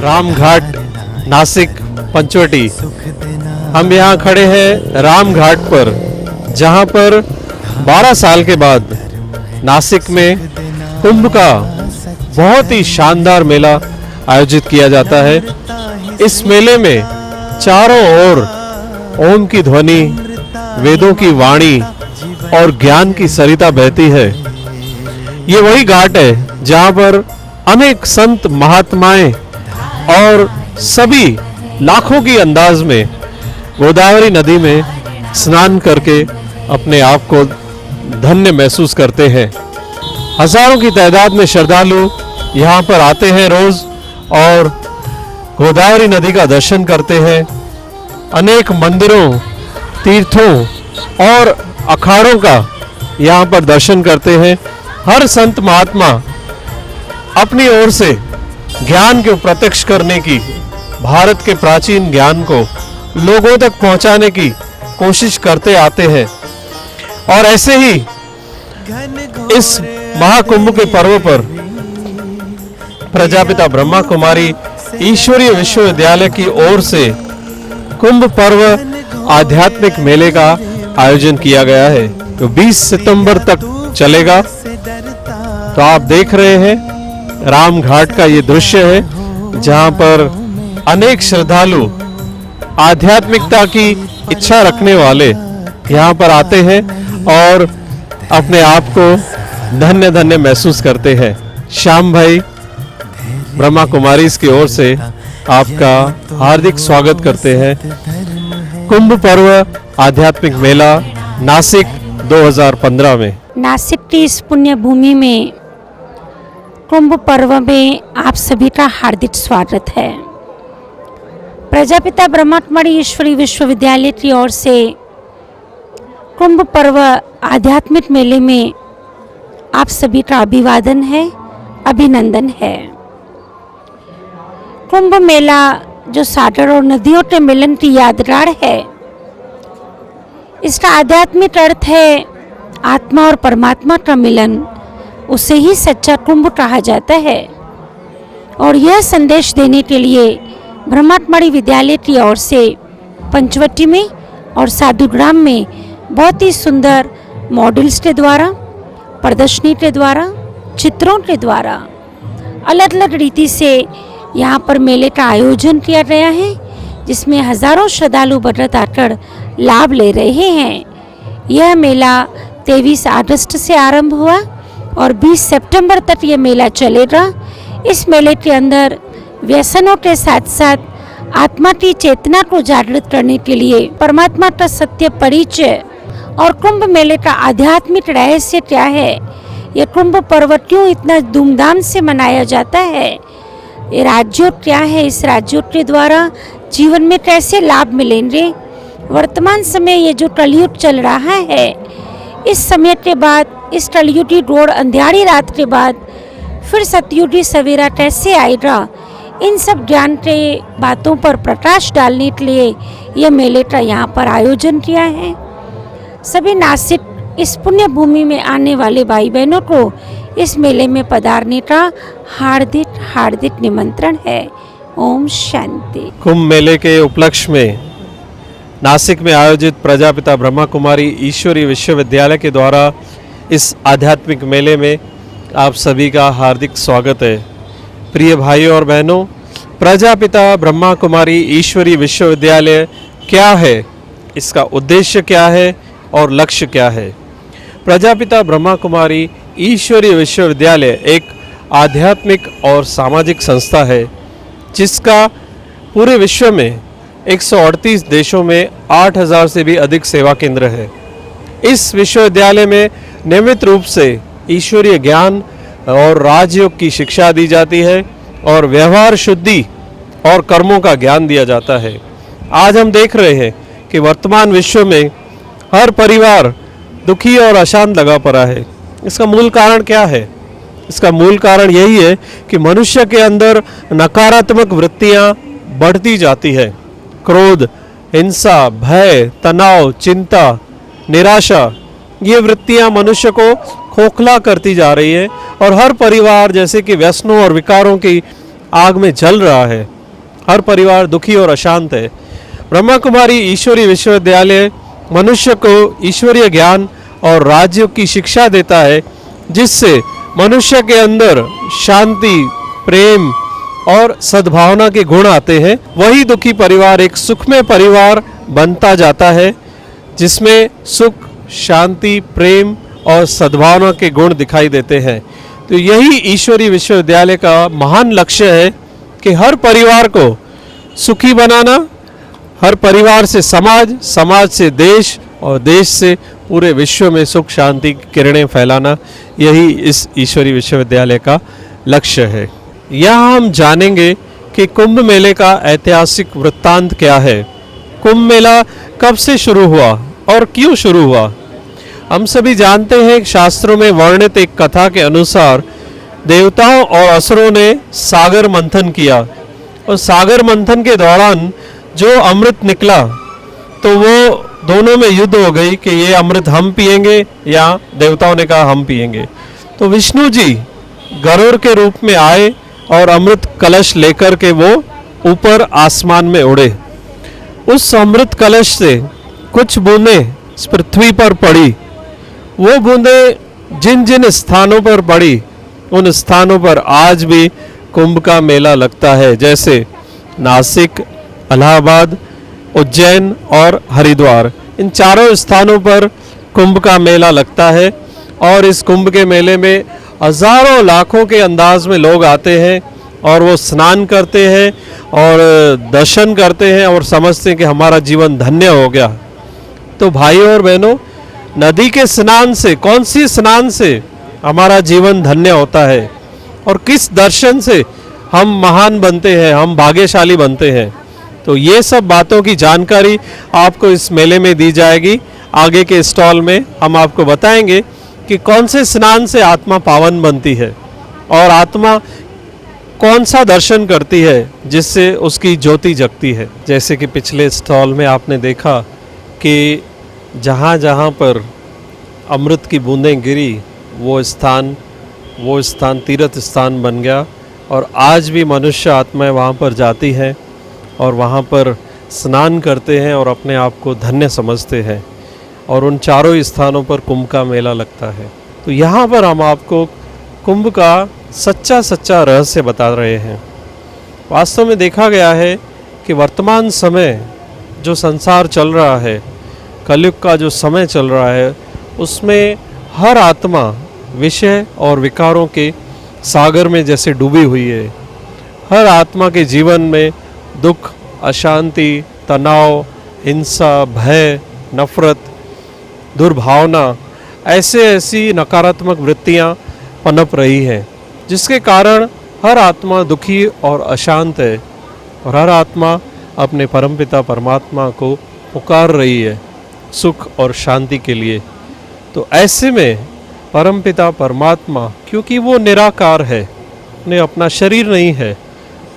रामघाट नासिक पंचवटी। हम यहाँ खड़े हैं रामघाट पर, जहाँ पर 12 साल के बाद नासिक में कुंभ का बहुत ही शानदार मेला आयोजित किया जाता है। इस मेले में चारों ओर ओम की ध्वनि, वेदों की वाणी और ज्ञान की सरिता बहती है। ये वही घाट है जहाँ पर अनेक संत महात्माएं और सभी लाखों की अंदाज में गोदावरी नदी में स्नान करके अपने आप को धन्य महसूस करते हैं। हजारों की तादाद में श्रद्धालु यहाँ पर आते हैं रोज और गोदावरी नदी का दर्शन करते हैं। अनेक मंदिरों, तीर्थों और अखाड़ों का यहाँ पर दर्शन करते हैं। हर संत महात्मा अपनी ओर से ज्ञान को प्रत्यक्ष करने की, भारत के प्राचीन ज्ञान को लोगों तक पहुंचाने की कोशिश करते आते हैं। और ऐसे ही इस महाकुंभ के पर्व पर प्रजापिता ब्रह्मा कुमारी ईश्वरीय विश्वविद्यालय की ओर से कुंभ पर्व आध्यात्मिक मेले का आयोजन किया गया है, जो 20 सितंबर तक चलेगा। तो आप देख रहे हैं रामघाट का ये दृश्य है, जहां पर अनेक श्रद्धालु आध्यात्मिकता की इच्छा रखने वाले यहाँ पर आते हैं और अपने आप को धन्य धन्य महसूस करते हैं। श्याम भाई ब्रह्मा कुमारी की ओर से आपका हार्दिक स्वागत करते हैं कुंभ पर्व आध्यात्मिक मेला नासिक 2015 में। नासिक की इस पुण्य भूमि में कुंभ पर्व में आप सभी का हार्दिक स्वागत है। प्रजापिता ब्रह्मा कुमारी ईश्वरीय विश्वविद्यालय की ओर से कुंभ पर्व आध्यात्मिक मेले में आप सभी का अभिवादन है, अभिनंदन है। कुंभ मेला जो सागर और नदियों के मिलन की यादगार है, इसका आध्यात्मिक अर्थ है आत्मा और परमात्मा का मिलन, उसे ही सच्चा कुंभ कहा जाता है। और यह संदेश देने के लिए ब्रह्मा कुमारी विद्यालय की ओर से पंचवटी में और साधुग्राम में बहुत ही सुंदर मॉडल्स के द्वारा, प्रदर्शनी के द्वारा, चित्रों के द्वारा अलग अलग रीति से यहाँ पर मेले का आयोजन किया गया है, जिसमें हजारों श्रद्धालु बरत आकर लाभ ले रहे हैं। यह मेला 23 अगस्त से आरंभ हुआ और 20 सितंबर तक ये मेला चलेगा। इस मेले के अंदर व्यसनों के साथ साथ आत्मा की चेतना को जागृत करने के लिए परमात्मा का सत्य परिचय और कुंभ मेले का आध्यात्मिक रहस्य क्या है, ये कुंभ पर्व क्यों इतना धूमधाम से मनाया जाता है, ये राज्यों क्या है, इस राज्यों के द्वारा जीवन में कैसे लाभ मिलेंगे। वर्तमान समय ये जो कलयुग चल रहा है, इस समय के बाद, इस कलयुगी घोर अंधियारी रात के बाद फिर सतयुगी सवेरा कैसे आएगा, इन सब ज्ञान के बातों पर प्रकाश डालने के लिए यह मेले का यहाँ पर आयोजन किया है। सभी नासिक इस पुण्य भूमि में आने वाले भाई बहनों को इस मेले में पधारने का हार्दिक हार्दिक निमंत्रण है। ओम शांति। कुंभ मेले के उपलक्ष्य में नासिक में आयोजित प्रजापिता ब्रह्मा कुमारी ईश्वरीय विश्वविद्यालय के द्वारा इस आध्यात्मिक मेले में आप सभी का हार्दिक स्वागत है। प्रिय भाइयों और बहनों, प्रजापिता ब्रह्मा कुमारी ईश्वरीय विश्वविद्यालय क्या है, इसका उद्देश्य क्या है और लक्ष्य क्या है। प्रजापिता ब्रह्मा कुमारी ईश्वरीय विश्वविद्यालय एक आध्यात्मिक और सामाजिक संस्था है, जिसका पूरे विश्व में 138 देशों में 8000 से भी अधिक सेवा केंद्र है। इस विश्वविद्यालय में नियमित रूप से ईश्वरीय ज्ञान और राजयोग की शिक्षा दी जाती है और व्यवहार शुद्धि और कर्मों का ज्ञान दिया जाता है। आज हम देख रहे हैं कि वर्तमान विश्व में हर परिवार दुखी और अशांत लगा पड़ा है। इसका मूल कारण क्या है? इसका मूल कारण यही है कि मनुष्य के अंदर नकारात्मक वृत्तियां बढ़ती जाती है। क्रोध, हिंसा, भय, तनाव, चिंता, निराशा, ये वृत्तियां मनुष्य को खोखला करती जा रही है और हर परिवार जैसे कि व्यसनों और विकारों की आग में जल रहा है। हर परिवार दुखी और अशांत है। ब्रह्मा कुमारी ईश्वरीय विश्वविद्यालय मनुष्य को ईश्वरीय ज्ञान और राज्य की शिक्षा देता है, जिससे मनुष्य के अंदर शांति, प्रेम और सद्भावना के गुण आते हैं। वही दुखी परिवार एक सुखमय परिवार बनता जाता है, जिसमें सुख, शांति, प्रेम और सद्भावना के गुण दिखाई देते हैं। तो यही ईश्वरीय विश्वविद्यालय का महान लक्ष्य है कि हर परिवार को सुखी बनाना, हर परिवार से समाज, समाज से देश और देश से पूरे विश्व में सुख शांति की किरणें फैलाना, यही इस ईश्वरीय विश्वविद्यालय का लक्ष्य है। यहाँ हम जानेंगे कि कुंभ मेले का ऐतिहासिक वृत्तांत क्या है, कुंभ मेला कब से शुरू हुआ और क्यों शुरू हुआ। हम सभी जानते हैं शास्त्रों में वर्णित एक कथा के अनुसार देवताओं और असुरों ने सागर मंथन किया और सागर मंथन के दौरान जो अमृत निकला तो वो दोनों में युद्ध हो गई कि ये अमृत हम पिएंगे या देवताओं ने कहा हम पिएंगे। तो विष्णु जी गरुड़ के रूप में आए और अमृत कलश लेकर के वो ऊपर आसमान में उड़े। उस अमृत कलश से कुछ बूंदें पृथ्वी पर पड़ी। वो बूंदें जिन जिन स्थानों पर पड़ी उन स्थानों पर आज भी कुंभ का मेला लगता है, जैसे नासिक, इलाहाबाद, उज्जैन और हरिद्वार। इन चारों स्थानों पर कुंभ का मेला लगता है और इस कुंभ के मेले में हजारों लाखों के अंदाज में लोग आते हैं और वो स्नान करते हैं और दर्शन करते हैं और समझते हैं कि हमारा जीवन धन्य हो गया। तो भाइयों और बहनों, नदी के स्नान से, कौन सी स्नान से हमारा जीवन धन्य होता है और किस दर्शन से हम महान बनते हैं, हम भाग्यशाली बनते हैं, तो ये सब बातों की जानकारी आपको इस मेले में दी जाएगी। आगे के स्टॉल में हम आपको बताएंगे कि कौन से स्नान से आत्मा पावन बनती है और आत्मा कौन सा दर्शन करती है जिससे उसकी ज्योति जगती है। जैसे कि पिछले स्टॉल में आपने देखा कि जहाँ जहाँ पर अमृत की बूंदें गिरी वो स्थान तीर्थ स्थान बन गया और आज भी मनुष्य आत्माएं वहाँ पर जाती हैं और वहाँ पर स्नान करते हैं और अपने आप को धन्य समझते हैं और उन चारों स्थानों पर कुंभ का मेला लगता है। तो यहाँ पर हम आपको कुंभ का सच्चा रहस्य बता रहे हैं। वास्तव में देखा गया है कि वर्तमान समय जो संसार चल रहा है, कलयुग का जो समय चल रहा है, उसमें हर आत्मा विषय और विकारों के सागर में जैसे डूबी हुई है। हर आत्मा के जीवन में दुख, अशांति, तनाव, हिंसा, भय, नफरत, दुर्भावना, ऐसी नकारात्मक वृत्तियां पनप रही हैं, जिसके कारण हर आत्मा दुखी और अशांत है और हर आत्मा अपने परमपिता परमात्मा को पुकार रही है सुख और शांति के लिए। तो ऐसे में परमपिता परमात्मा, क्योंकि वो निराकार है, उन्हें अपना शरीर नहीं है,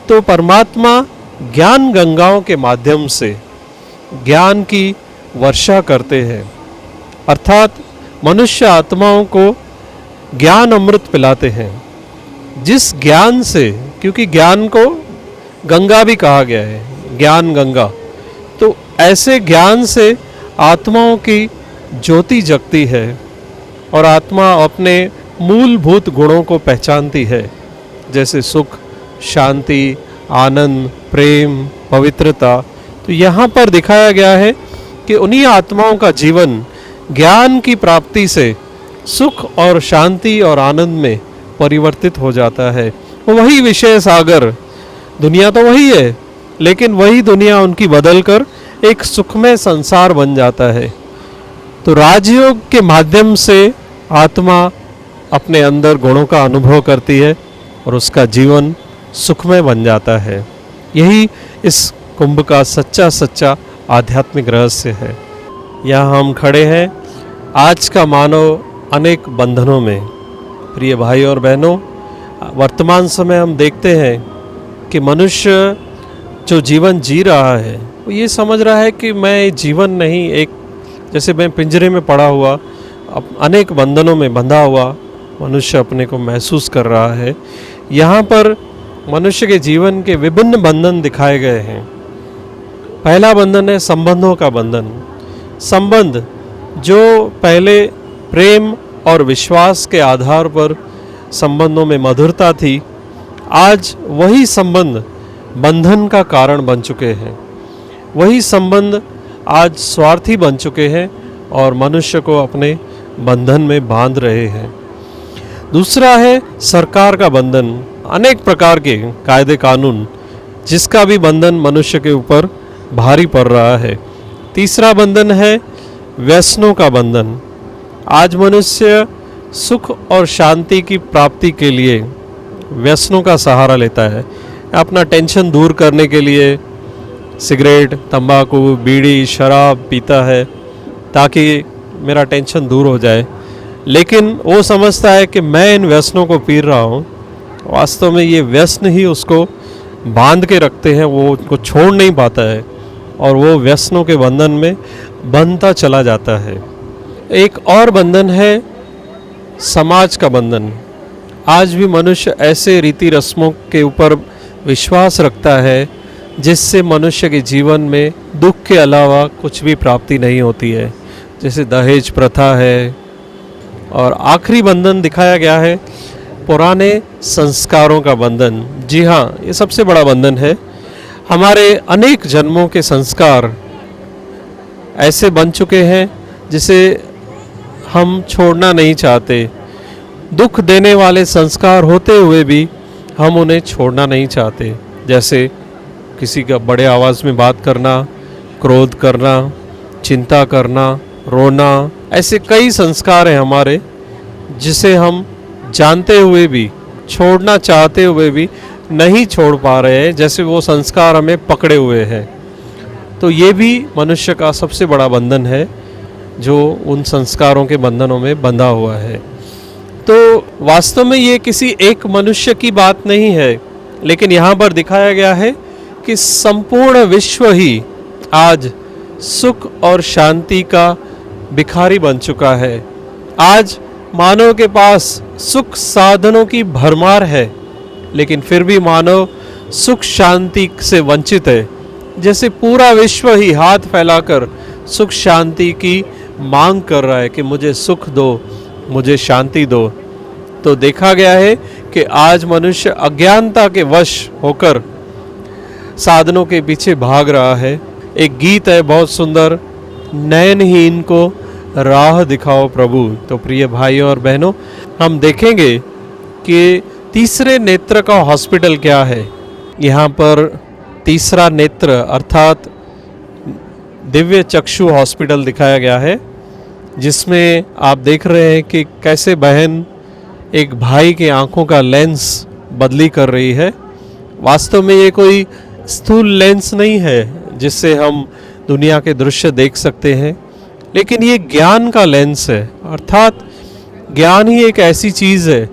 तो परमात्मा ज्ञान गंगाओं के माध्यम से ज्ञान की वर्षा करते हैं, अर्थात मनुष्य आत्माओं को ज्ञान अमृत पिलाते हैं। जिस ज्ञान से, क्योंकि ज्ञान को गंगा भी कहा गया है, ज्ञान गंगा, तो ऐसे ज्ञान से आत्माओं की ज्योति जगती है और आत्मा अपने मूलभूत गुणों को पहचानती है, जैसे सुख, शांति, आनंद, प्रेम, पवित्रता। तो यहाँ पर दिखाया गया है कि उन्हीं आत्माओं का जीवन ज्ञान की प्राप्ति से सुख और शांति और आनंद में परिवर्तित हो जाता है। वही विषय सागर, दुनिया तो वही है, लेकिन वही दुनिया उनकी बदलकर एक सुखमय संसार बन जाता है। तो राजयोग के माध्यम से आत्मा अपने अंदर गुणों का अनुभव करती है और उसका जीवन सुखमय बन जाता है। यही इस कुंभ का सच्चा आध्यात्मिक रहस्य है। यहाँ हम खड़े हैं आज का मानव अनेक बंधनों में। प्रिय भाई और बहनों, वर्तमान समय हम देखते हैं कि मनुष्य जो जीवन जी रहा है वो ये समझ रहा है कि मैं जीवन नहीं, एक जैसे मैं पिंजरे में पड़ा हुआ, अनेक बंधनों में बंधा हुआ मनुष्य अपने को महसूस कर रहा है। यहाँ पर मनुष्य के जीवन के विभिन्न बंधन दिखाए गए हैं। पहला बंधन है संबंधों का बंधन। संबंध जो पहले प्रेम और विश्वास के आधार पर संबंधों में मधुरता थी, आज वही संबंध बंधन का कारण बन चुके हैं। वही संबंध आज स्वार्थी बन चुके हैं और मनुष्य को अपने बंधन में बांध रहे हैं। दूसरा है सरकार का बंधन, अनेक प्रकार के कायदे कानून जिसका भी बंधन मनुष्य के ऊपर भारी पड़ रहा है। तीसरा बंधन है व्यसनों का बंधन। आज मनुष्य सुख और शांति की प्राप्ति के लिए व्यसनों का सहारा लेता है। अपना टेंशन दूर करने के लिए सिगरेट, तंबाकू, बीड़ी, शराब पीता है ताकि मेरा टेंशन दूर हो जाए। लेकिन वो समझता है कि मैं इन व्यसनों को पी रहा हूँ, वास्तव में ये व्यसन ही उसको बांध के रखते हैं, वो उनको छोड़ नहीं पाता है और वो व्यसनों के बंधन में बंधता चला जाता है। एक और बंधन है समाज का बंधन। आज भी मनुष्य ऐसे रीति रस्मों के ऊपर विश्वास रखता है जिससे मनुष्य के जीवन में दुख के अलावा कुछ भी प्राप्ति नहीं होती है, जैसे दहेज प्रथा है। और आखिरी बंधन दिखाया गया है पुराने संस्कारों का बंधन। जी हाँ, ये सबसे बड़ा बंधन है। हमारे अनेक जन्मों के संस्कार ऐसे बन चुके हैं जिसे हम छोड़ना नहीं चाहते। दुख देने वाले संस्कार होते हुए भी हम उन्हें छोड़ना नहीं चाहते, जैसे किसी का बड़े आवाज़ में बात करना, क्रोध करना, चिंता करना, रोना। ऐसे कई संस्कार हैं हमारे जिसे हम जानते हुए भी, छोड़ना चाहते हुए भी नहीं छोड़ पा रहे हैं, जैसे वो संस्कार हमें पकड़े हुए हैं। तो ये भी मनुष्य का सबसे बड़ा बंधन है जो उन संस्कारों के बंधनों में बंधा हुआ है। तो वास्तव में ये किसी एक मनुष्य की बात नहीं है, लेकिन यहाँ पर दिखाया गया है कि संपूर्ण विश्व ही आज सुख और शांति का भिखारी बन चुका है। आज मानव के पास सुख साधनों की भरमार है, लेकिन फिर भी मानव सुख शांति से वंचित है। जैसे पूरा विश्व ही हाथ फैलाकर सुख शांति की मांग कर रहा है कि मुझे सुख दो, मुझे शांति दो। तो देखा गया है कि आज मनुष्य अज्ञानता के वश होकर साधनों के पीछे भाग रहा है। एक गीत है बहुत सुंदर, नयनहीन को राह दिखाओ प्रभु। तो प्रिय भाइयों और बहनों, हम देखेंगे कि तीसरे नेत्र का हॉस्पिटल क्या है। यहाँ पर तीसरा नेत्र अर्थात दिव्य चक्षु हॉस्पिटल दिखाया गया है, जिसमें आप देख रहे हैं कि कैसे बहन एक भाई के आंखों का लेंस बदली कर रही है। वास्तव में ये कोई स्थूल लेंस नहीं है जिससे हम दुनिया के दृश्य देख सकते हैं, लेकिन ये ज्ञान का लेंस है। अर्थात ज्ञान ही एक ऐसी चीज़ है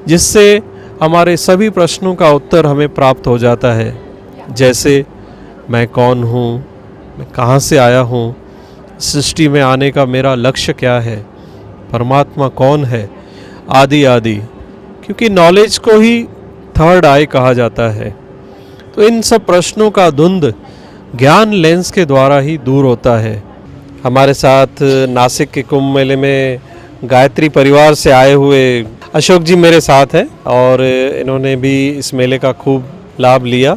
जिससे हमारे सभी प्रश्नों का उत्तर हमें प्राप्त हो जाता है, जैसे मैं कौन हूँ, मैं कहाँ से आया हूँ, सृष्टि में आने का मेरा लक्ष्य क्या है, परमात्मा कौन है, आदि आदि। क्योंकि नॉलेज को ही थर्ड आई कहा जाता है। तो इन सब प्रश्नों का धुंध ज्ञान लेंस के द्वारा ही दूर होता है। हमारे साथ नासिक के कुंभ मेले में गायत्री परिवार से आए हुए अशोक जी मेरे साथ हैं और इन्होंने भी इस मेले का खूब लाभ लिया।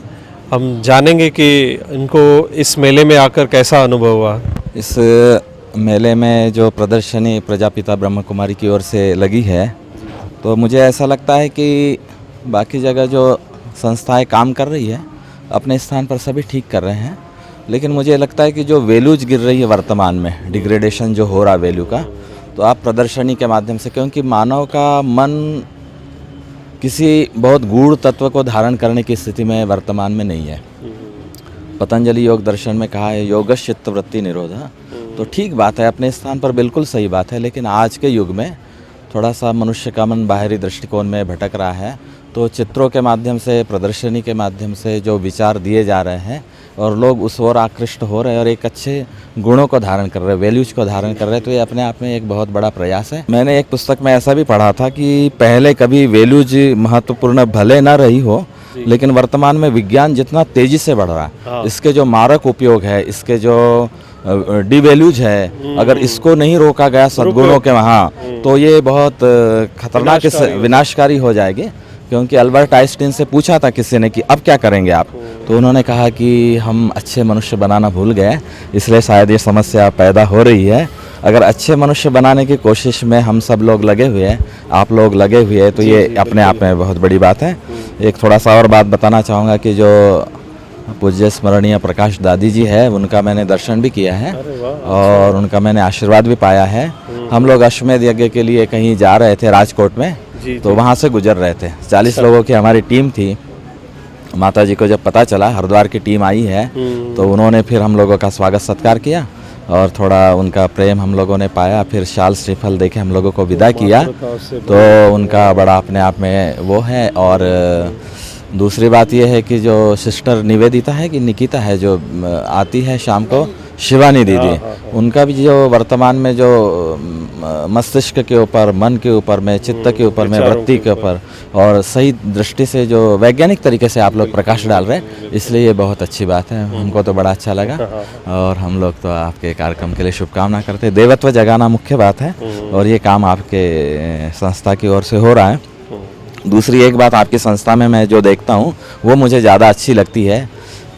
हम जानेंगे कि इनको इस मेले में आकर कैसा अनुभव हुआ। इस मेले में जो प्रदर्शनी प्रजापिता ब्रह्म कुमारी की ओर से लगी है, तो मुझे ऐसा लगता है कि बाकी जगह जो संस्थाएं काम कर रही है अपने स्थान पर सभी ठीक कर रहे हैं, लेकिन मुझे लगता है कि जो वैल्यूज गिर रही है वर्तमान में, डिग्रेडेशन जो हो रहा है वैल्यू का, तो आप प्रदर्शनी के माध्यम से, क्योंकि मानव का मन किसी बहुत गूढ़ तत्व को धारण करने की स्थिति में वर्तमान में नहीं है। पतंजलि योग दर्शन में कहा है योगश चित्तवृत्ति निरोध। तो ठीक बात है, अपने स्थान पर बिल्कुल सही बात है, लेकिन आज के युग में थोड़ा सा मनुष्य का मन बाहरी दृष्टिकोण में भटक रहा है। तो चित्रों के माध्यम से, प्रदर्शनी के माध्यम से जो विचार दिए जा रहे हैं और लोग उस ओर आकृष्ट हो रहे हैं और एक अच्छे गुणों को धारण कर रहे हैं, वैल्यूज को धारण कर रहे हैं, तो ये अपने आप में एक बहुत बड़ा प्रयास है। मैंने एक पुस्तक में ऐसा भी पढ़ा था कि पहले कभी वैल्यूज महत्वपूर्ण भले ना रही हो, लेकिन वर्तमान में विज्ञान जितना तेजी से बढ़ रहा है, इसके जो मारक उपयोग है, इसके जो डिवैल्यूज है, अगर इसको नहीं रोका गया सद्गुणों के वहाँ, तो ये बहुत खतरनाक विनाशकारी हो जाएगी। क्योंकि अल्बर्ट आइंस्टीन से पूछा था किसी ने कि अब क्या करेंगे आप, तो उन्होंने कहा कि हम अच्छे मनुष्य बनाना भूल गए, इसलिए शायद ये समस्या पैदा हो रही है। अगर अच्छे मनुष्य बनाने की कोशिश में हम सब लोग लगे हुए हैं, आप लोग लगे हुए हैं, तो ये अपने आप में बहुत बड़ी बात है। एक थोड़ा सा और बात बताना चाहूँगा कि जो पूज्य स्मरणीय प्रकाश दादी जी है, उनका मैंने दर्शन भी किया है और उनका मैंने आशीर्वाद भी पाया है। हम लोग अश्वमेध यज्ञ के लिए कहीं जा रहे थे राजकोट में, तो वहाँ से गुजर रहे थे। 40 लोगों की हमारी टीम थी। माता जी को जब पता चला हरिद्वार की टीम आई है, तो उन्होंने फिर हम लोगों का स्वागत सत्कार किया और थोड़ा उनका प्रेम हम लोगों ने पाया। फिर शाल श्रीफल देके हम लोगों को विदा किया, तो उनका बड़ा अपने आप में वो है। और दूसरी बात ये है कि जो सिस्टर निवेदिता है कि निकिता है, जो आती है शाम को, शिवानी दीदी, उनका भी जो वर्तमान में जो मस्तिष्क के ऊपर, मन के ऊपर में, चित्त के ऊपर में, वृत्ति के ऊपर और सही दृष्टि से जो वैज्ञानिक तरीके से आप लोग प्रकाश डाल रहे हैं, इसलिए ये बहुत अच्छी बात है। हमको तो बड़ा अच्छा लगा और हम लोग तो आपके कार्यक्रम के लिए शुभकामना करते हैं। देवत्व जगाना मुख्य बात है और ये काम आपके संस्था की ओर से हो रहा है। दूसरी एक बात आपकी संस्था में मैं जो देखता हूँ वो मुझे ज़्यादा अच्छी लगती है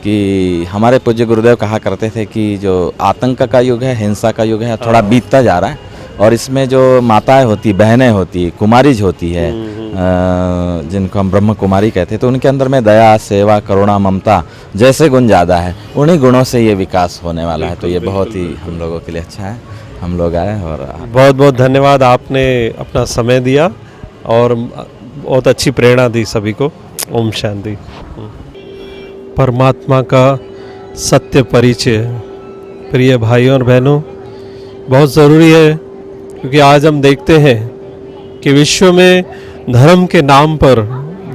कि हमारे पूज्य गुरुदेव कहा करते थे कि जो आतंक का युग है, हिंसा का युग है, थोड़ा बीतता जा रहा है और इसमें जो माताएं होती, बहनें होती, कुमारीज होती है, जिनको हम ब्रह्म कुमारी कहते हैं, तो उनके अंदर में दया, सेवा, करुणा, ममता जैसे गुण ज़्यादा है, उन्हीं गुणों से ये विकास होने वाला है। तो ये बहुत ही हम लोगों के लिए अच्छा है। हम लोग आए और बहुत बहुत धन्यवाद, आपने अपना समय दिया और बहुत अच्छी प्रेरणा दी सभी को। ओम शांति। परमात्मा का सत्य परिचय, प्रिय भाइयों और बहनों, बहुत ज़रूरी है, क्योंकि आज हम देखते हैं कि विश्व में धर्म के नाम पर,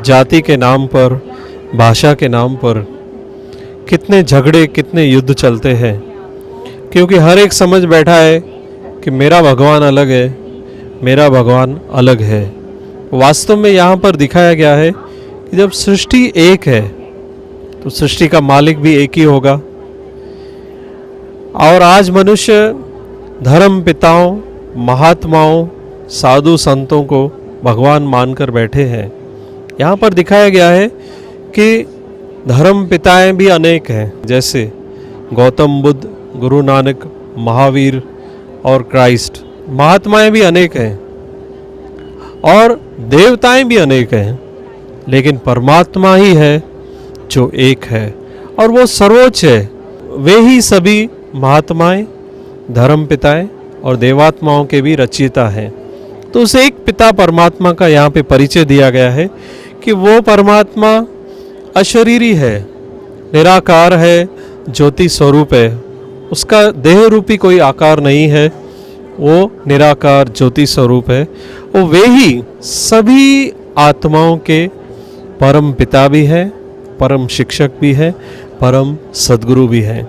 जाति के नाम पर, भाषा के नाम पर कितने झगड़े, कितने युद्ध चलते हैं। क्योंकि हर एक समझ बैठा है कि मेरा भगवान अलग है, मेरा भगवान अलग है। वास्तव में यहाँ पर दिखाया गया है कि जब सृष्टि एक है तो सृष्टि का मालिक भी एक ही होगा। और आज मनुष्य धर्म पिताओं, महात्माओं, साधु संतों को भगवान मानकर बैठे हैं। यहाँ पर दिखाया गया है कि धर्म पिताएं भी अनेक हैं, जैसे गौतम बुद्ध, गुरु नानक, महावीर और क्राइस्ट। महात्माएं भी अनेक हैं और देवताएं भी अनेक हैं, लेकिन परमात्मा ही है जो एक है और वो सर्वोच्च है। वे ही सभी महात्माएं, धर्म पिताएं और देवात्माओं के भी रचयिता हैं। तो उस एक पिता परमात्मा का यहाँ पे परिचय दिया गया है कि वो परमात्मा अशरीरी है, निराकार है, ज्योति स्वरूप है। उसका देह रूपी कोई आकार नहीं है, वो निराकार ज्योति स्वरूप है। वो वे ही सभी आत्माओं के परम पिता भी है, परम शिक्षक भी है, परम सद्गुरु भी है।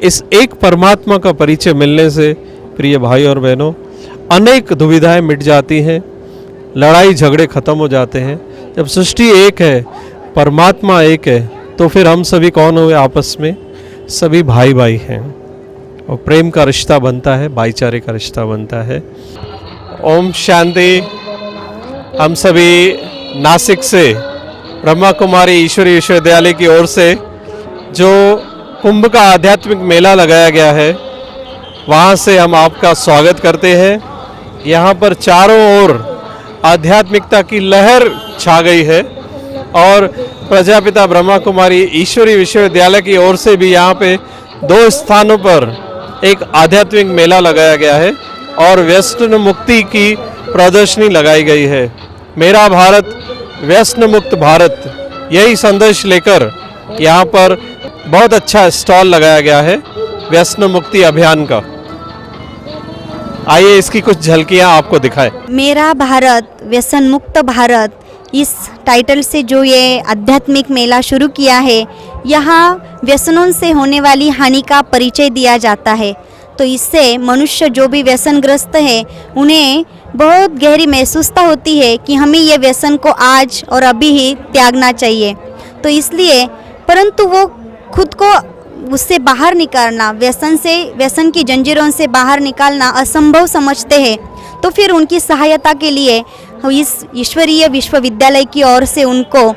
इस एक परमात्मा का परिचय मिलने से प्रिय भाई और बहनों, अनेक दुविधाएं मिट जाती हैं, लड़ाई झगड़े खत्म हो जाते हैं। जब सृष्टि एक है, परमात्मा एक है, तो फिर हम सभी कौन हुए आपस में? सभी भाई भाई हैं और प्रेम का रिश्ता बनता है, भाईचारे का रिश्ता बनता है। ओम शांति। हम सभी नासिक से ब्रह्मा कुमारी ईश्वरीय विश्वविद्यालय की ओर से जो कुंभ का आध्यात्मिक मेला लगाया गया है, वहाँ से हम आपका स्वागत करते हैं। यहाँ पर चारों ओर आध्यात्मिकता की लहर छा गई है और प्रजापिता ब्रह्मा कुमारी ईश्वरीय विश्वविद्यालय की ओर से भी यहाँ पे 2 स्थानों पर एक आध्यात्मिक मेला लगाया गया है और व्यसन मुक्ति की प्रदर्शनी लगाई गई है। मेरा भारत व्यसन मुक्त भारत, यही संदेश लेकर यहाँ पर बहुत अच्छा स्टॉल लगाया गया है व्यसन मुक्ति अभियान का। आइए इसकी कुछ झलकियाँ आपको दिखाएं। मेरा भारत व्यसन मुक्त भारत, इस टाइटल से जो ये आध्यात्मिक मेला शुरू किया है, यहाँ व्यसनों से होने वाली हानि का परिचय दिया जाता है। तो इससे मनुष्य जो भी व्यसनग्रस्त है, उन्हें बहुत गहरी महसूसता होती है कि हमें ये व्यसन को आज और अभी ही त्यागना चाहिए। तो इसलिए परंतु वो खुद को उससे बाहर निकालना, व्यसन की जंजीरों से बाहर निकालना असंभव समझते हैं। तो फिर उनकी सहायता के लिए इस ईश्वरीय विश्वविद्यालय की ओर से उनको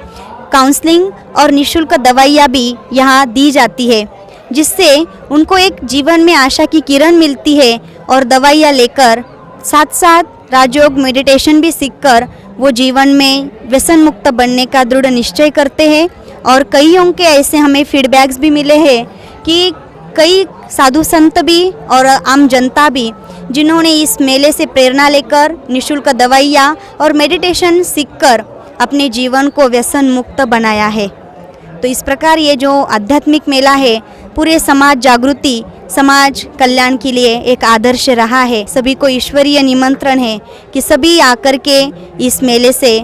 काउंसलिंग और निःशुल्क दवाइयाँ भी यहाँ दी जाती है, जिससे उनको एक जीवन में आशा की किरण मिलती है। और दवाइयाँ लेकर साथ साथ राजयोग मेडिटेशन भी सीखकर वो जीवन में व्यसन मुक्त बनने का दृढ़ निश्चय करते हैं। और कईयों के ऐसे हमें फीडबैक्स भी मिले हैं कि कई साधु संत भी और आम जनता भी जिन्होंने इस मेले से प्रेरणा लेकर निःशुल्क दवाइयाँ और मेडिटेशन सीखकर अपने जीवन को व्यसन मुक्त बनाया है। तो इस प्रकार ये जो आध्यात्मिक मेला है पूरे समाज जागृति, समाज कल्याण के लिए एक आदर्श रहा है। सभी को ईश्वरीय निमंत्रण है कि सभी आकर के इस मेले से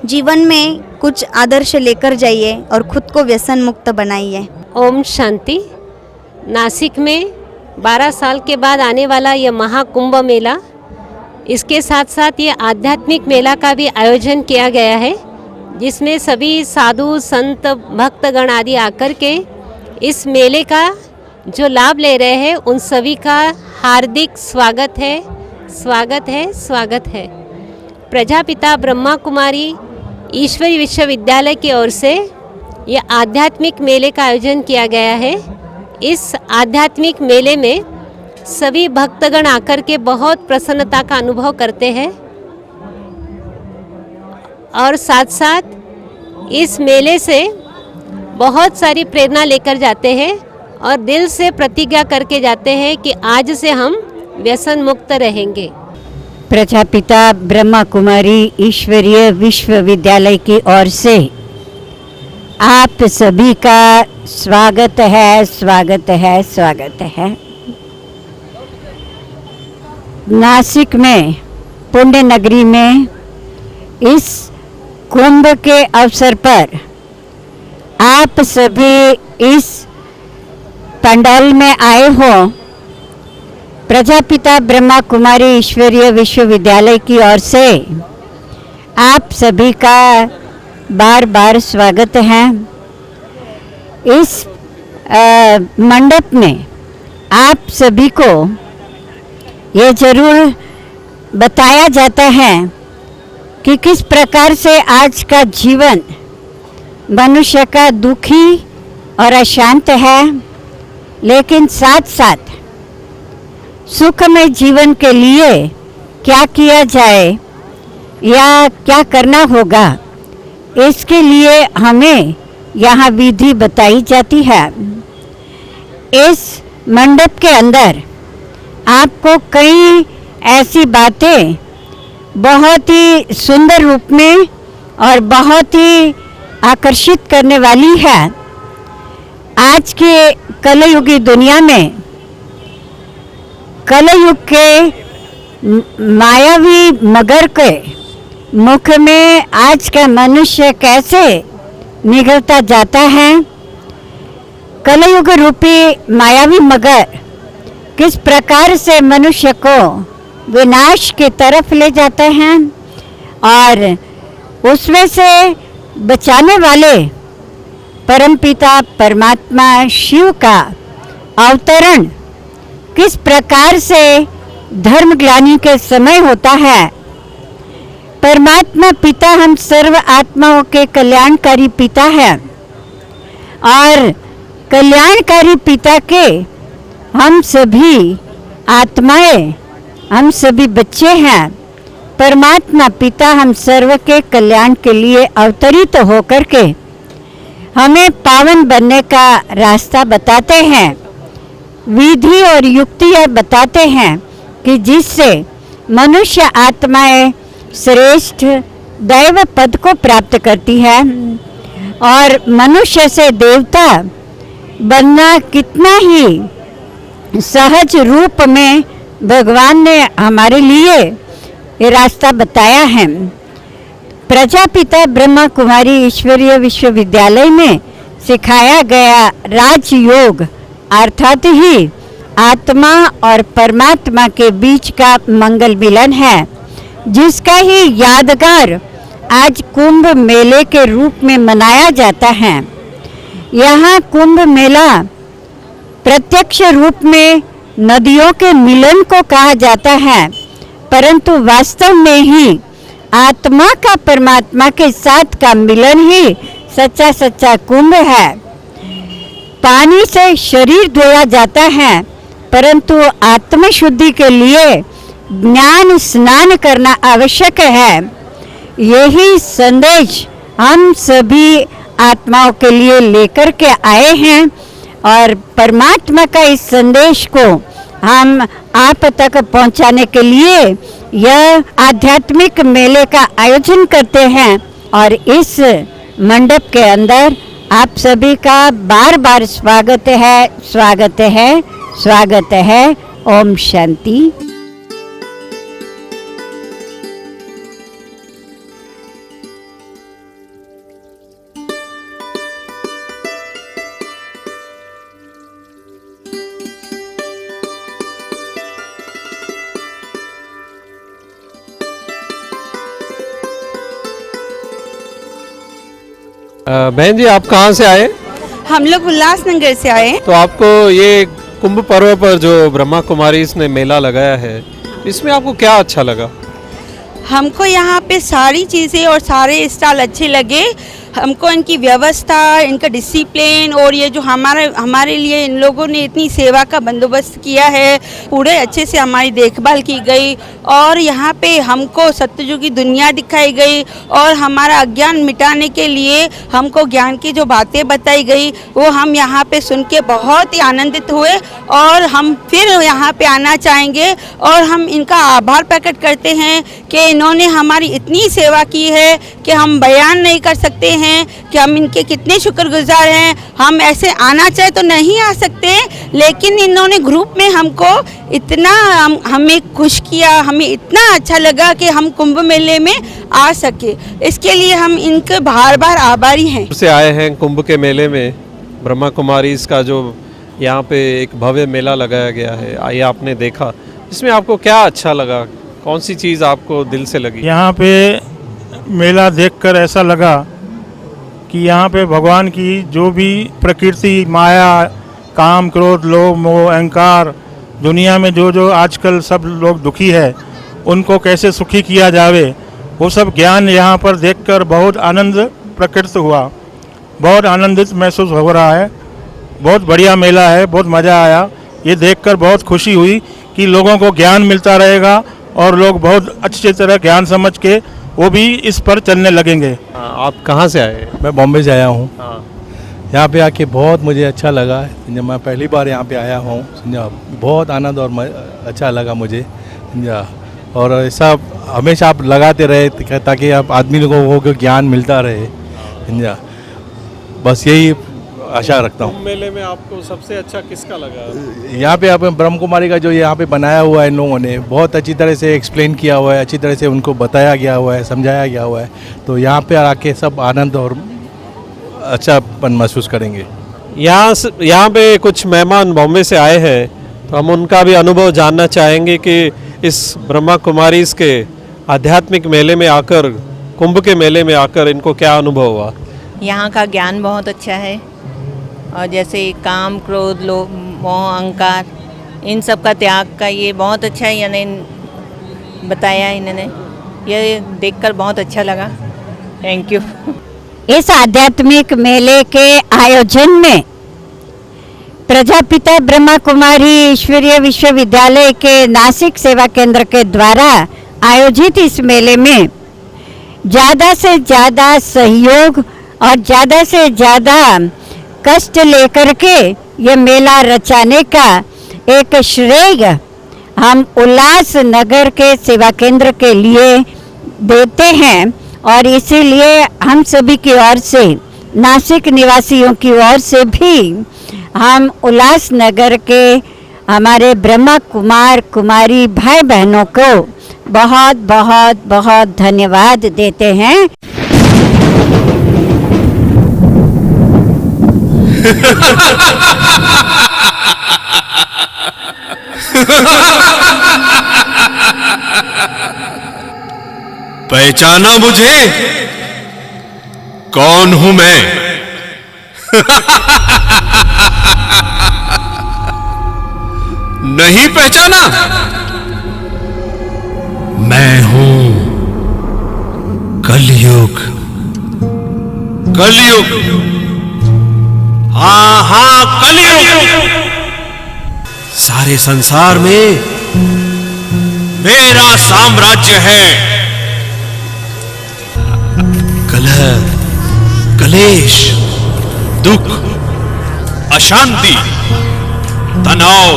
जीवन में कुछ आदर्श लेकर जाइए और खुद को व्यसन मुक्त बनाइए। ओम शांति। नासिक में 12 साल के बाद आने वाला यह महाकुंभ मेला, इसके साथ साथ ये आध्यात्मिक मेला का भी आयोजन किया गया है, जिसमें सभी साधु संत भक्तगण आदि आकर के इस मेले का जो लाभ ले रहे हैं उन सभी का हार्दिक स्वागत है, स्वागत है, स्वागत है। प्रजापिता ब्रह्मा कुमारी ईश्वरी विश्वविद्यालय की ओर से ये आध्यात्मिक मेले का आयोजन किया गया है। इस आध्यात्मिक मेले में सभी भक्तगण आकर के बहुत प्रसन्नता का अनुभव करते हैं और साथ साथ इस मेले से बहुत सारी प्रेरणा लेकर जाते हैं और दिल से प्रतिज्ञा करके जाते हैं कि आज से हम व्यसन मुक्त रहेंगे। प्रजापिता ब्रह्मा कुमारी ईश्वरीय विश्वविद्यालय की ओर से आप सभी का स्वागत है, स्वागत है, स्वागत है। नासिक में पुण्य नगरी में इस कुंभ के अवसर पर आप सभी इस पंडाल में आए हो। प्रजापिता ब्रह्मा कुमारी ईश्वरीय विश्वविद्यालय की ओर से आप सभी का बार बार स्वागत है। इस मंडप में आप सभी को ये जरूर बताया जाता है कि किस प्रकार से आज का जीवन मनुष्य का दुखी और अशांत है, लेकिन साथ साथ सुखमय जीवन के लिए क्या किया जाए या क्या करना होगा, इसके लिए हमें यहाँ विधि बताई जाती है। इस मंडप के अंदर आपको कई ऐसी बातें बहुत ही सुंदर रूप में और बहुत ही आकर्षित करने वाली है। आज के कलयुगी दुनिया में कलयुग के मायावी मगर के मुख में आज का मनुष्य कैसे निगलता जाता है। कलयुग रूपी मायावी मगर किस प्रकार से मनुष्य को विनाश की तरफ ले जाते हैं और उसमें से बचाने वाले परमपिता परमात्मा शिव का अवतरण किस प्रकार से धर्मग्लानि के समय होता है। परमात्मा पिता हम सर्व आत्माओं के कल्याणकारी पिता है और कल्याणकारी पिता के हम सभी आत्माएं, हम सभी बच्चे हैं। परमात्मा पिता हम सर्व के कल्याण के लिए अवतरित होकर के हमें पावन बनने का रास्ता बताते हैं, विधि और युक्तियाँ बताते हैं कि जिससे मनुष्य आत्माएं श्रेष्ठ दैव पद को प्राप्त करती है और मनुष्य से देवता बनना कितना ही सहज रूप में भगवान ने हमारे लिए ये रास्ता बताया है। प्रजापिता ब्रह्मा कुमारी ईश्वरीय विश्वविद्यालय में सिखाया गया राजयोग अर्थात ही आत्मा और परमात्मा के बीच का मंगल मिलन है, जिसका ही यादगार आज कुंभ मेले के रूप में मनाया जाता है। यहाँ कुंभ मेला प्रत्यक्ष रूप में नदियों के मिलन को कहा जाता है, परंतु वास्तव में ही आत्मा का परमात्मा के साथ का मिलन ही सच्चा सच्चा कुंभ है। पानी से शरीर धोया जाता है, परंतु आत्म शुद्धि के लिए ज्ञान स्नान करना आवश्यक है। यही संदेश हम सभी आत्माओं के लिए लेकर के आए हैं और परमात्मा का इस संदेश को हम आप तक पहुंचाने के लिए यह आध्यात्मिक मेले का आयोजन करते हैं। और इस मंडप के अंदर आप सभी का बार बार स्वागत है, स्वागत है, स्वागत है। ओम शांति। बहन जी, आप कहाँ से आए? हम लोग उल्लासनगर से आए हैं। तो आपको ये कुंभ पर्व पर जो ब्रह्मा कुमारी ने मेला लगाया है, इसमें आपको क्या अच्छा लगा? हमको यहाँ पे सारी चीज़ें और सारे स्टॉल अच्छे लगे। हमको इनकी व्यवस्था, इनका डिसिप्लिन और ये जो हमारे लिए इन लोगों ने इतनी सेवा का बंदोबस्त किया है, पूरे अच्छे से हमारी देखभाल की गई और यहाँ पे हमको सत्ययुग की दुनिया दिखाई गई और हमारा अज्ञान मिटाने के लिए हमको ज्ञान की जो बातें बताई गई वो हम यहाँ पे सुन के बहुत ही आनंदित हुए और हम फिर यहाँ पे आना चाहेंगे। और हम इनका आभार प्रकट करते हैं कि इन्होंने हमारी इतनी सेवा की है कि हम बयान नहीं कर सकते हैं कि हम इनके कितने शुक्रगुजार हैं। हम ऐसे आना चाहे तो नहीं आ सकते, लेकिन इन्होंने ग्रुप में हमको इतना हमें खुश किया, हमें इतना अच्छा लगा कि हम कुंभ मेले में आ सके। इसके लिए हम इनके बार बार आभारी हैं। से आए हैं कुंभ के मेले में। ब्रह्मा कुमारी का जो यहाँ पे एक भव्य मेला लगाया गया है, ये आपने देखा, इसमें आपको क्या अच्छा लगा? कौन सी चीज़ आपको दिल से लगी? यहाँ पे मेला देखकर ऐसा लगा कि यहाँ पे भगवान की जो भी प्रकृति, माया, काम, क्रोध, लोभ, मोह, अहंकार, दुनिया में जो जो आजकल सब लोग दुखी है उनको कैसे सुखी किया जावे, वो सब ज्ञान यहाँ पर देखकर बहुत आनंद प्रकट हुआ। बहुत आनंदित महसूस हो रहा है। बहुत बढ़िया मेला है, बहुत मज़ा आया। ये देखकर बहुत खुशी हुई कि लोगों को ज्ञान मिलता रहेगा और लोग बहुत अच्छी तरह ज्ञान समझ के वो भी इस पर चलने लगेंगे। आप कहाँ से आए? मैं बॉम्बे से आया हूँ। हाँ। यहाँ पे आके बहुत मुझे अच्छा लगा। समझा, मैं पहली बार यहाँ पे आया हूँ। समझा, बहुत आनंद और अच्छा लगा मुझे। समझा, और ऐसा हमेशा आप लगाते रहे ताकि आप आदमी लोगों को ज्ञान मिलता रहे। समझा, बस यही आशा रखता हूँ। मेले में आपको सबसे अच्छा किसका लगा? यहाँ पे आप ब्रह्म कुमारी का जो यहाँ पे बनाया हुआ है, इन लोगों ने बहुत अच्छी तरह से एक्सप्लेन किया हुआ है, अच्छी तरह से उनको बताया गया हुआ है, समझाया गया हुआ है। तो यहाँ पे आके सब आनंद और अच्छापन महसूस करेंगे। यहाँ पे कुछ मेहमान बॉम्बे से आए हैं, तो हम उनका भी अनुभव जानना चाहेंगे कि इस ब्रह्मा कुमारी के आध्यात्मिक मेले में आकर, कुंभ के मेले में आकर इनको क्या अनुभव हुआ? यहाँ का ज्ञान बहुत अच्छा है और जैसे काम, क्रोध, लोभ, मोह, अहंकार, इन सब का त्याग का ये बहुत अच्छा यानी बताया इन्होंने। ये देखकर बहुत अच्छा लगा। Thank you. इस आध्यात्मिक मेले के आयोजन में प्रजापिता ब्रह्मा कुमारी ईश्वरीय विश्वविद्यालय के नासिक सेवा केंद्र के द्वारा आयोजित इस मेले में ज़्यादा से ज़्यादा सहयोग और ज़्यादा से ज़्यादा कष्ट लेकर के ये मेला रचाने का एक श्रेय हम उल्लासनगर के सेवा केंद्र के लिए देते हैं। और इसीलिए हम सभी की ओर से, नासिक निवासियों की ओर से भी हम उल्लासनगर के हमारे ब्रह्मा कुमार कुमारी भाई बहनों को बहुत बहुत बहुत धन्यवाद देते हैं। पहचाना मुझे? कौन हूं मैं? नहीं पहचाना? मैं हूं कलयुग। कलयुग, हाँ कलयुग। सारे संसार में मेरा साम्राज्य है। कलह, कलेश, दुख, अशांति, तनाव,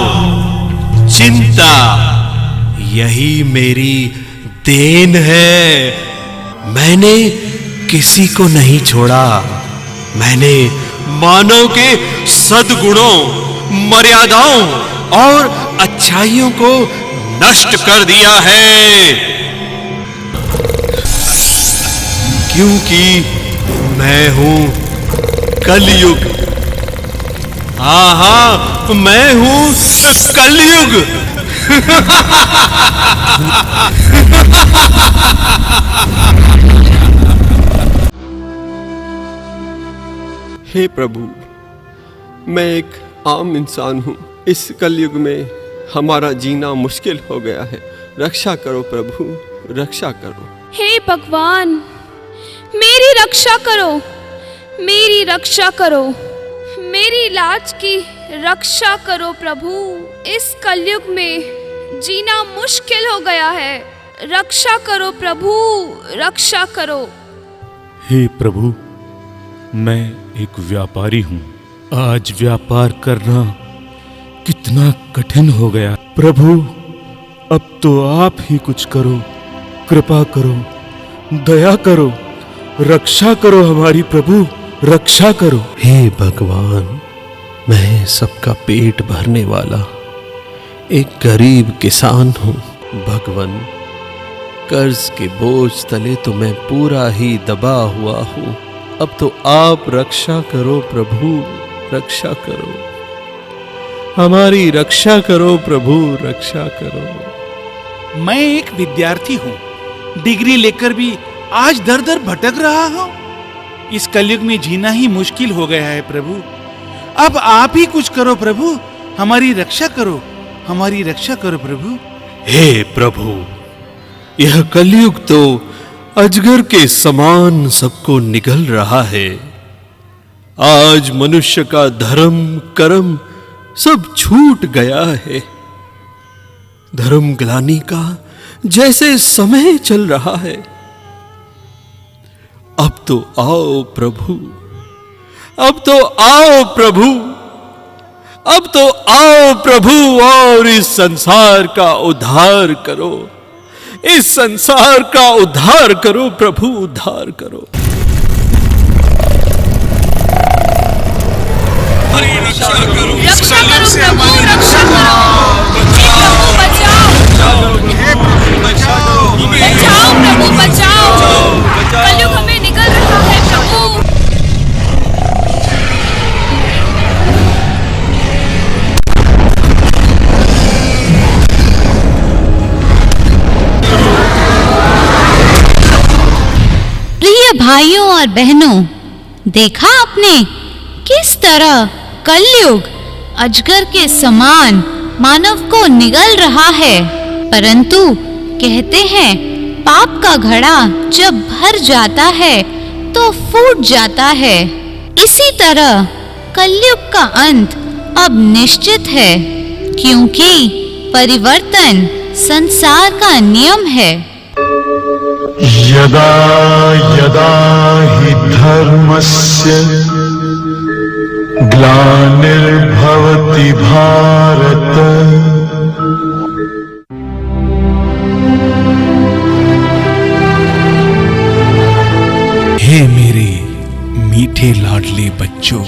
चिंता, यही मेरी देन है। मैंने किसी को नहीं छोड़ा। मैंने मानव के सद्गुणों, मर्यादाओं और अच्छाइयों को नष्ट कर दिया है, क्योंकि मैं हूं कलयुग। हाँ, मैं हूं कलयुग। हे प्रभु, मैं एक आम इंसान हूँ। इस कलयुग में हमारा जीना मुश्किल हो गया है। रक्षा करो प्रभु, रक्षा करो। हे भगवान, मेरी रक्षा करो, मेरी रक्षा करो, मेरी लाज की रक्षा करो प्रभु। इस कलयुग में जीना मुश्किल हो गया है। रक्षा करो प्रभु, रक्षा करो। हे प्रभु, मैं एक व्यापारी हूँ। आज व्यापार करना कितना कठिन हो गया। प्रभु, अब तो आप ही कुछ करो, कृपा करो, दया करो, रक्षा करो हमारी प्रभु, रक्षा करो। हे भगवान, मैं सबका पेट भरने वाला एक गरीब किसान हूँ। भगवान, कर्ज के बोझ तले तो मैं पूरा ही दबा हुआ हूँ। अब तो आप रक्षा करो प्रभु, रक्षा करो, हमारी रक्षा करो प्रभु, रक्षा करो। मैं एक विद्यार्थी हूँ, डिग्री लेकर भी आज दर दर भटक रहा हूँ। इस कलयुग में जीना ही मुश्किल हो गया है प्रभु। अब आप ही कुछ करो प्रभु, हमारी रक्षा करो, हमारी रक्षा करो प्रभु। हे प्रभु, यह कलयुग तो अजगर के समान सबको निगल रहा है। आज मनुष्य का धर्म कर्म सब छूट गया है। धर्म ग्लानि का जैसे समय चल रहा है। अब तो आओ प्रभु, अब तो आओ प्रभु, अब तो आओ प्रभु और इस संसार का उद्धार करो। इस संसार का उद्धार करो प्रभु, उद्धार करो। रक्षा करो प्रभु, रक्षा करो। हे प्रभु बचाओ, बचाओ प्रभु, बचाओ। कलयुग हमें निकल रहा है प्रभु। प्रिय भाइयों और बहनों, देखा आपने किस तरह कलयुग अजगर के समान मानव को निगल रहा है। परंतु कहते हैं, पाप का घड़ा जब भर जाता है तो फूट जाता है। इसी तरह कलयुग का अंत अब निश्चित है, क्योंकि परिवर्तन संसार का नियम है। यदा यदा हि धर्मस्य ग्लानिर्भवति भारत हे मेरे मीठे लाडले बच्चों,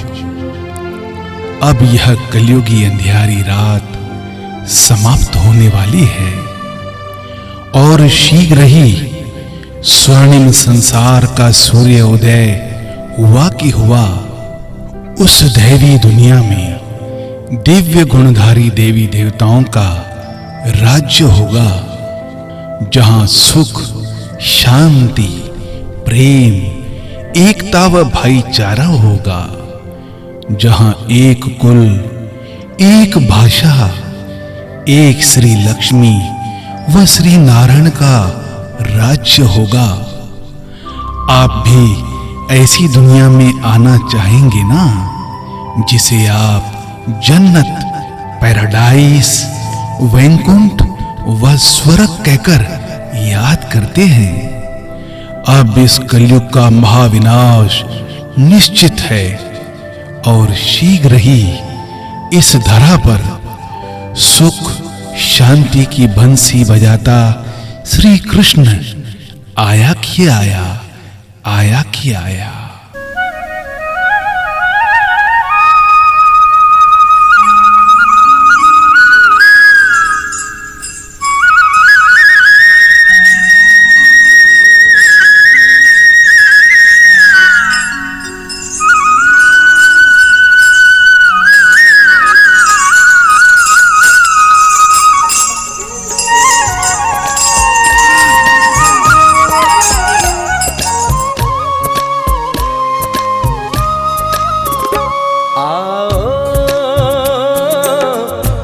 अब यह कलयुगी अंधियारी रात समाप्त होने वाली है और शीघ्र ही स्वर्णिम संसार का सूर्य उदय हुआ कि हुआ। उस दैवी दुनिया में दिव्य गुणधारी देवी देवताओं का राज्य होगा, जहां सुख शांति, प्रेम, एकता व भाईचारा होगा, जहां एक कुल, एक भाषा, एक श्री लक्ष्मी व श्री नारायण का राज्य होगा। आप भी ऐसी दुनिया में आना चाहेंगे ना, जिसे आप जन्नत, पैराडाइस, वैकुंठ व स्वर्ग कहकर याद करते हैं। अब इस कलयुग का महाविनाश निश्चित है और शीघ्र ही इस धरा पर सुख शांति की बंसी बजाता श्री कृष्ण आया कि आया, आया कि आया।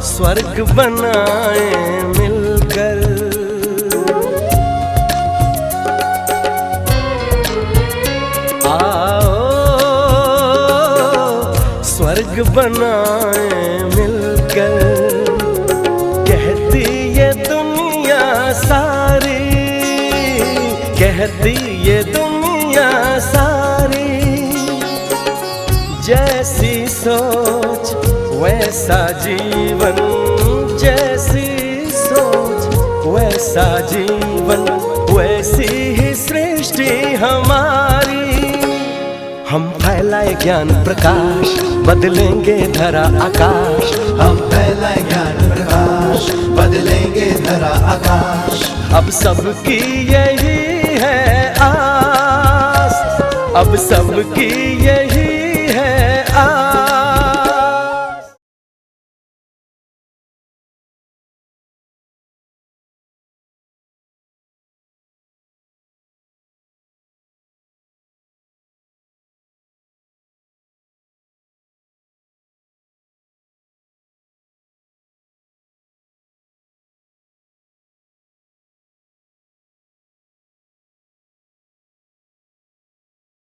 स्वर्ग बनाए मिलकर, आओ स्वर्ग बनाए मिलकर, कहती ये दुनिया सारी, कहती ये दुनिया सारी, जैसी सोच वैसा जीवन, जैसी सोच वैसा जीवन, वैसी ही सृष्टि हमारी। हम फैलाए ज्ञान प्रकाश, बदलेंगे धरा आकाश। हम फैलाए ज्ञान प्रकाश, बदलेंगे धरा आकाश। अब सबकी यही है आस, अब सबकी यही